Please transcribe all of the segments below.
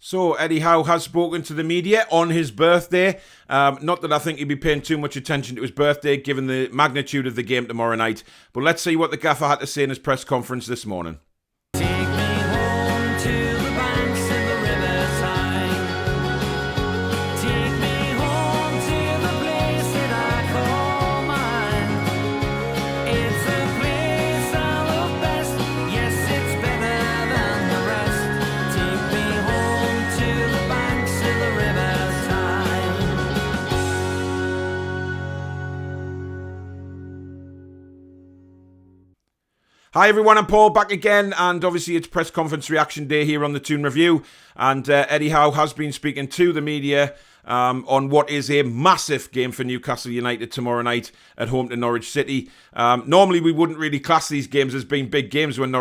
So, Eddie Howe has spoken to the media on his birthday. Not that I think he'd be paying too much attention to his birthday, given the magnitude of the game tomorrow night. But let's see what the gaffer had to say in his press conference this morning. Hi everyone, I'm Paul back again, and obviously it's press conference reaction day here on the Toon Review, and Eddie Howe has been speaking to the media on what is a massive game for Newcastle United tomorrow night at home to Norwich City. Normally we wouldn't really class these games as being big games when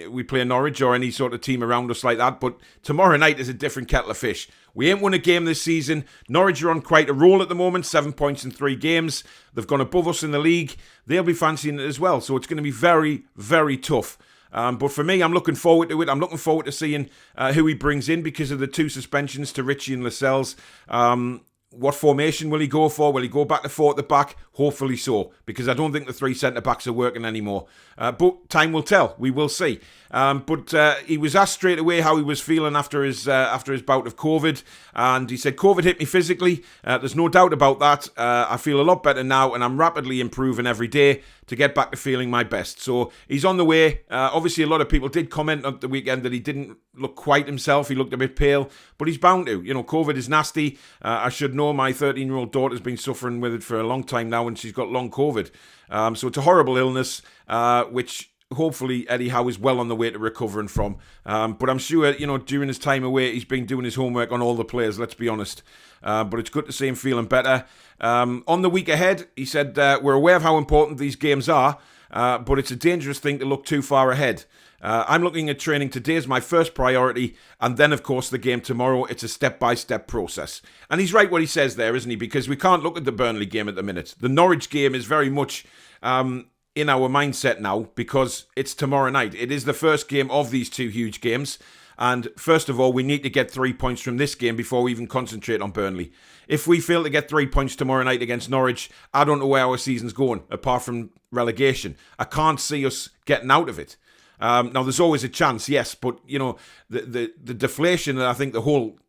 we play Norwich or any sort of team around us like that, but tomorrow night is a different kettle of fish. We ain't won a game this season. Norwich are on quite a roll at the moment, 7 points in 3 games. They've gone above us in the league. They'll be fancying it as well, so it's going to be very, very tough. But for me, I'm looking forward to it. I'm looking forward to seeing who he brings in because of the 2 suspensions to Ritchie and Lascelles. What formation will he go for? Will he go back to 4 at the back? Hopefully so, because I don't think the 3 centre-backs are working anymore. But time will tell. We will see. But he was asked straight away how he was feeling after his bout of COVID, and he said, COVID hit me physically. There's no doubt about that. I feel a lot better now, and I'm rapidly improving every day to get back to feeling my best. So he's on the way. Obviously, a lot of people did comment on the weekend that he didn't look quite himself. He looked a bit pale, but he's bound to. You know, COVID is nasty. I should know my 13-year-old daughter's been suffering with it for a long time now, and she's got long COVID. So it's a horrible illness, which hopefully Eddie Howe is well on the way to recovering from. But I'm sure, you know, during his time away, he's been doing his homework on all the players, let's be honest. But it's good to see him feeling better. On the week ahead, he said, we're aware of how important these games are, but it's a dangerous thing to look too far ahead. I'm looking at training today as my first priority, and then, of course, the game tomorrow. It's a step-by-step process. And he's right what he says there, isn't he? Because we can't look at the Burnley game at the minute. The Norwich game is very much in our mindset now because it's tomorrow night. It is the first game of these 2 huge games. And first of all, we need to get 3 points from this game before we even concentrate on Burnley. If we fail to get 3 points tomorrow night against Norwich, I don't know where our season's going, apart from relegation. I can't see us getting out of it. Now, there's always a chance, yes, but, you know, the deflation that I think the whole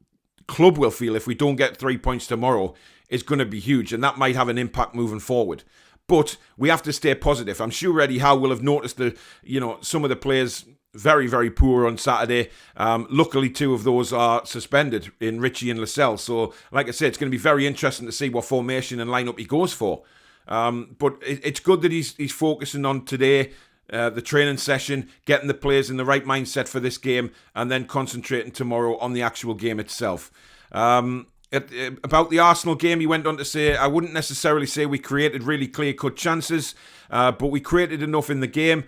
club will feel if we don't get 3 points tomorrow is going to be huge, and that might have an impact moving forward. But we have to stay positive. I'm sure Eddie Howe will have noticed some of the players very, very poor on Saturday. Luckily, 2 of those are suspended in Ritchie and Lascelles. So, like I said, it's going to be very interesting to see what formation and lineup he goes for. But it's good that he's focusing on today, the training session, getting the players in the right mindset for this game, and then concentrating tomorrow on the actual game itself. About the Arsenal game, he went on to say, I wouldn't necessarily say we created really clear-cut chances, but we created enough in the game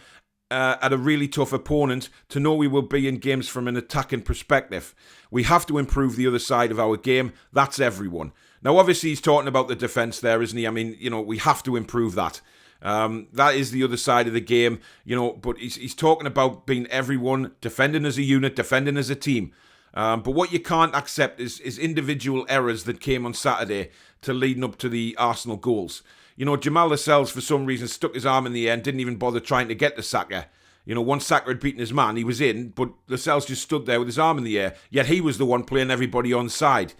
at a really tough opponent to know we will be in games from an attacking perspective. We have to improve the other side of our game. That's everyone. Now, obviously, he's talking about the defence there, isn't he? I mean, you know, we have to improve that. That is the other side of the game, you know, but he's talking about being everyone, defending as a unit, defending as a team. But what you can't accept is individual errors that came on Saturday to leading up to the Arsenal goals. You know, Jamal Lascelles, for some reason, stuck his arm in the air and didn't even bother trying to get to Saka. You know, once Saka had beaten his man, he was in, but Lascelles just stood there with his arm in the air, yet he was the one playing everybody on side.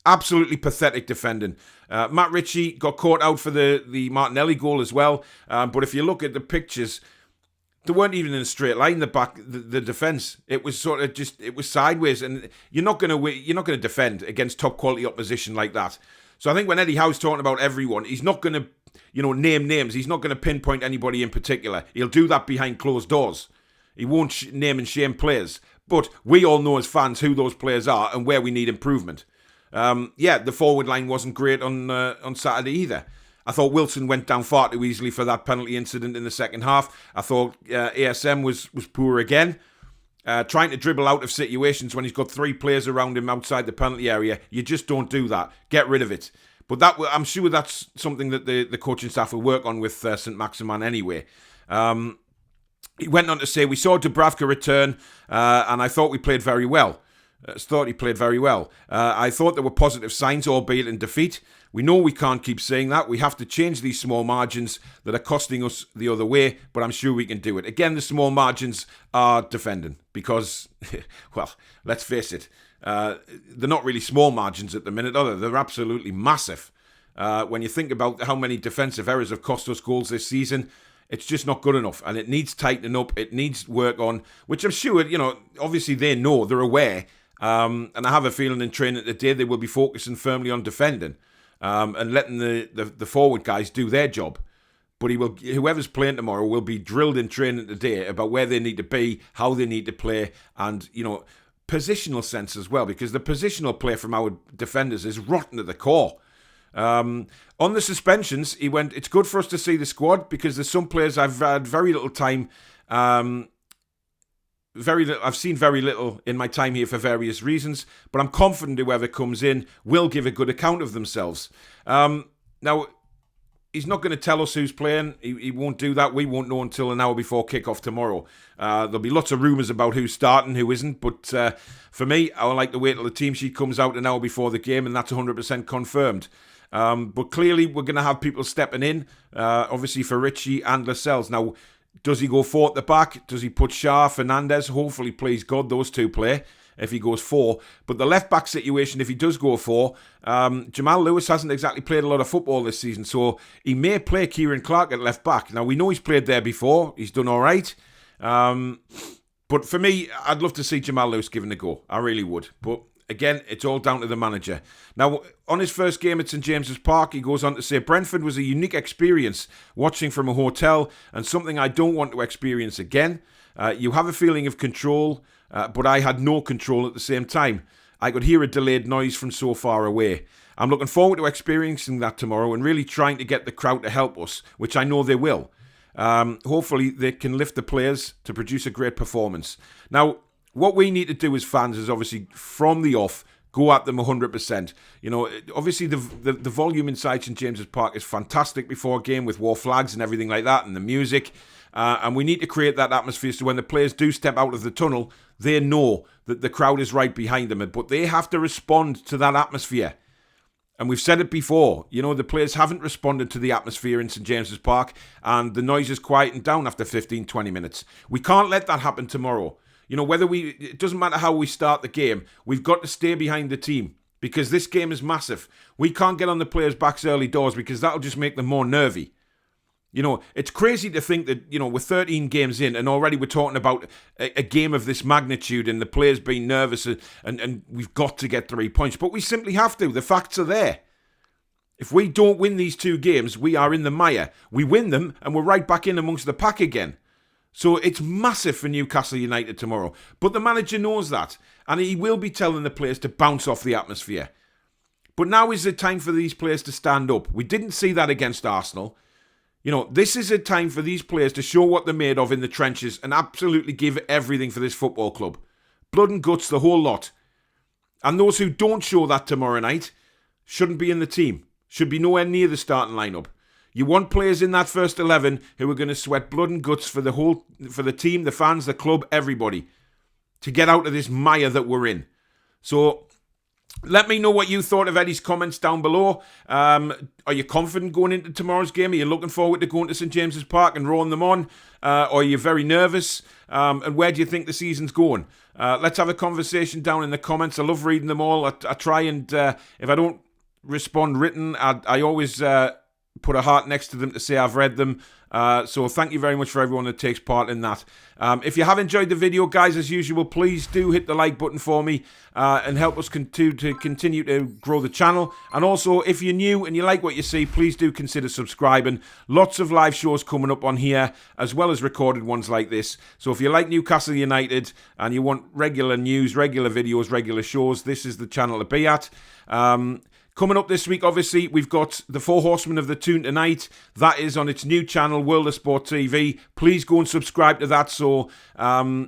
Absolutely pathetic defending. Matt Ritchie got caught out for the Martinelli goal as well, but if you look at the pictures, they weren't even in a straight line. The defence, it was sort of it was sideways, and you're not going to defend against top quality opposition like that. So I think when Eddie Howe's talking about everyone, he's not going to, you know, name names. He's not going to pinpoint anybody in particular. He'll do that behind closed doors. He won't name and shame players. But we all know as fans who those players are and where we need improvement. The forward line wasn't great on Saturday either. I thought Wilson went down far too easily for that penalty incident in the second half. I thought ASM was poor again. Trying to dribble out of situations when he's got 3 players around him outside the penalty area. You just don't do that. Get rid of it. But I'm sure that's something that the coaching staff will work on with St. Maximin anyway. He went on to say, we saw Dubravka return and I thought we played very well. thought he played very well. I thought there were positive signs, albeit in defeat. We know we can't keep saying that. We have to change these small margins that are costing us the other way, but I'm sure we can do it. Again, the small margins are defending because, well, let's face it, they're not really small margins at the minute, are they? They're absolutely massive. When you think about how many defensive errors have cost us goals this season, it's just not good enough, and it needs tightening up. It needs work on, which I'm sure, obviously they know, they're aware, and I have a feeling in training today they will be focusing firmly on defending and letting the forward guys do their job. But whoever's playing tomorrow will be drilled in training today about where they need to be, how they need to play, and, positional sense as well, because the positional play from our defenders is rotten at the core. On the suspensions, he went, it's good for us to see the squad because there's some players I've had very little time, I've seen very little in my time here for various reasons, but I'm confident whoever comes in will give a good account of themselves. Now, he's not going to tell us who's playing. He won't do that. We won't know until an hour before kick-off tomorrow. There'll be lots of rumours about who's starting, who isn't, but for me, I would like to wait till the team sheet comes out an hour before the game, and that's 100% confirmed. But clearly, we're going to have people stepping in, obviously for Ritchie and Lascelles. Now, does he go 4 at the back? Does he put Shah, Fernandez? Hopefully, please God, those two play if he goes 4. But the left-back situation, if he does go 4, Jamal Lascelles hasn't exactly played a lot of football this season, so he may play Kieran Clark at left-back. Now, we know he's played there before. He's done all right. But for me, I'd love to see Jamal Lascelles given a go. I really would. But again, it's all down to the manager. Now, on his first game at St James's Park, he goes on to say, Brentford was a unique experience watching from a hotel and something I don't want to experience again. You have a feeling of control, but I had no control at the same time. I could hear a delayed noise from so far away. I'm looking forward to experiencing that tomorrow and really trying to get the crowd to help us, which I know they will. Hopefully, they can lift the players to produce a great performance. Now, what we need to do as fans is obviously from the off, go at them 100%. Obviously the volume inside St James's Park is fantastic before a game with war flags and everything like that and the music. And we need to create that atmosphere so when the players do step out of the tunnel, they know that the crowd is right behind them. But they have to respond to that atmosphere. And we've said it before, the players haven't responded to the atmosphere in St James's Park and the noise is quieting down after 15, 20 minutes. We can't let that happen tomorrow. It doesn't matter how we start the game, we've got to stay behind the team because this game is massive. We can't get on the players' backs early doors because that'll just make them more nervy. It's crazy to think that, we're 13 games in and already we're talking about a game of this magnitude and the players being nervous and we've got to get 3 points. But we simply have to. The facts are there. If we don't win these 2 games, we are in the mire. We win them and we're right back in amongst the pack again. So it's massive for Newcastle United tomorrow. But the manager knows that. And he will be telling the players to bounce off the atmosphere. But now is the time for these players to stand up. We didn't see that against Arsenal. This is a time for these players to show what they're made of in the trenches and absolutely give everything for this football club. Blood and guts, the whole lot. And those who don't show that tomorrow night shouldn't be in the team. Should be nowhere near the starting lineup. You want players in that first 11 who are going to sweat blood and guts for the team, the fans, the club, everybody, to get out of this mire that we're in. So let me know what you thought of Eddie's comments down below. Are you confident going into tomorrow's game? Are you looking forward to going to St James's Park and rolling them on? Or are you very nervous? And where do you think the season's going? Let's have a conversation down in the comments. I love reading them all. I try and, if I don't respond written, I always put a heart next to them to say I've read them. So thank you very much for everyone that takes part in that. If you have enjoyed the video, guys, as usual, please do hit the like button for me and help us continue to grow the channel. And also, if you're new and you like what you see, please do consider subscribing. Lots of live shows coming up on here, as well as recorded ones like this. So if you like Newcastle United and you want regular news, regular videos, regular shows, this is the channel to be at. Coming up this week, obviously, we've got the 4 Horsemen of the Toon tonight. That is on its new channel, World of Sport TV. Please go and subscribe to that so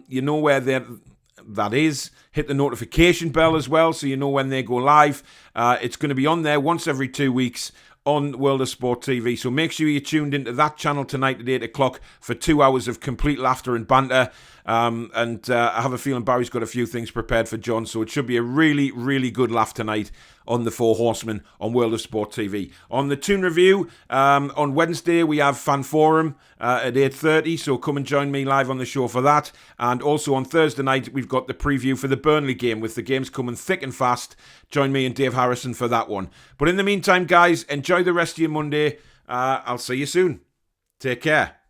you know where that is. Hit the notification bell as well so you know when they go live. It's going to be on there once every 2 weeks on World of Sport TV. So make sure you're tuned into that channel tonight at 8 o'clock for 2 hours of complete laughter and banter. And I have a feeling Barry's got a few things prepared for John, so it should be a really, really good laugh tonight on the Four Horsemen on World of Sport TV. On the Toon Review, on Wednesday, we have Fan Forum at 8:30, so come and join me live on the show for that. And also on Thursday night, we've got the preview for the Burnley game, with the games coming thick and fast. Join me and Dave Harrison for that one. But in the meantime, guys, enjoy the rest of your Monday. I'll see you soon. Take care.